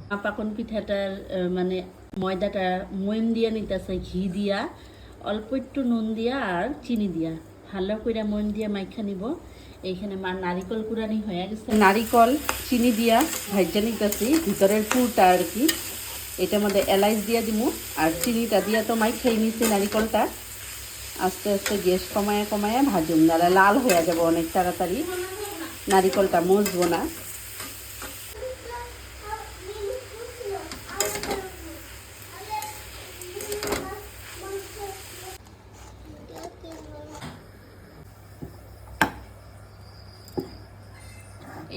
পাকন পিঠাটার মানে ময়দাটা ময়ম দিয়া নিতেছে ঘি দিয়া, অল্প একটু নুন দিয়া আর চিনি দিয়া ভালো করে ময়ম দিয়া মাইখা নিব। এইখানে মা নারিকল কুড়ানি হয়ে গেছে, নারিকল চিনি দিয়া ভাইজা নিতেছি ভিতরের পুরটা আর কি। এটার মধ্যে এলাইচ দিয়া দিব আর চিনিটা দিয়া তো মাইখাই নিছি নারিকলটা। আস্তে আস্তে গ্যাস কমায় কমায় ভাজুন, নাহলে লাল হয়ে যাবে অনেক তাড়াতাড়ি, নারিকলটা মজবো না।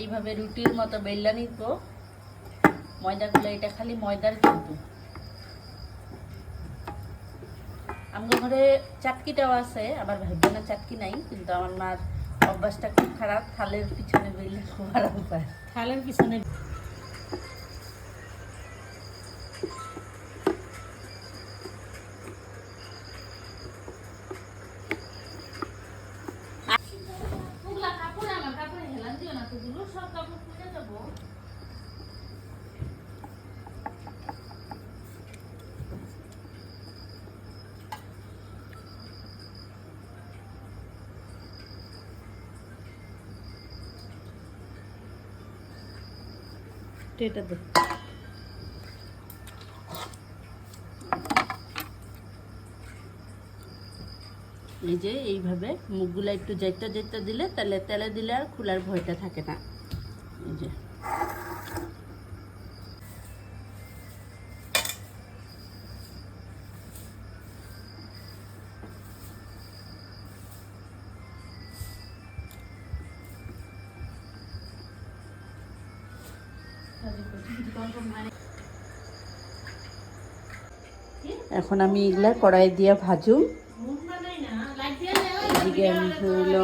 এইভাবে রুটির মতো বেল্লা নিত ময়দাগুলো, এটা খালি ময়দার কিন্তু। আমার ঘরে চাটকিটাও আছে, আবার ভাইবোনের চাটকি নাই, কিন্তু আমার মার অভ্যাসটা খুব খারাপ, থালের পিছনে বেললে খুব আরাম পায়, থালের পিছনে। এটা দে এই যে এইভাবে মুখগুলো একটু যেতে যেতে দিলে তাহলে তেলে দিলে আর খোলার ভয়টা থাকে না। এই যে এখন আমি এগুলা কড়াই দিয়ে ভাজুম। এদিকে আমি হইলো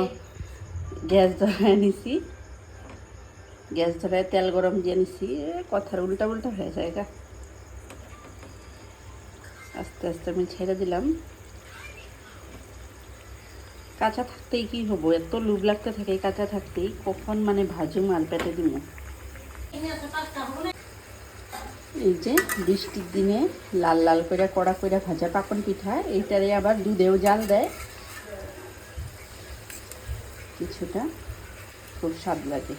গ্যাস ধরায় নিছি, গ্যাস ধরায় তেল গরম দিয়ে নিছি। কথার উল্টা উল্টা হয়ে যায় গা, আস্তে আস্তে আমি ছেড়ে দিলাম। কাঁচা থাকতেই কি হবো, এত লুভ লাগতে থাকে কাঁচা থাকতেই, কখন মানে ভাজুম আর পেটে দিব। এই যে বৃষ্টির দিনে লাল লাল করে কড়া করে ভাজা পাকন পিঠা, এইটারে আবার দুধেও জাল দেয় কিছুটা, খুব স্বাদ লাগে।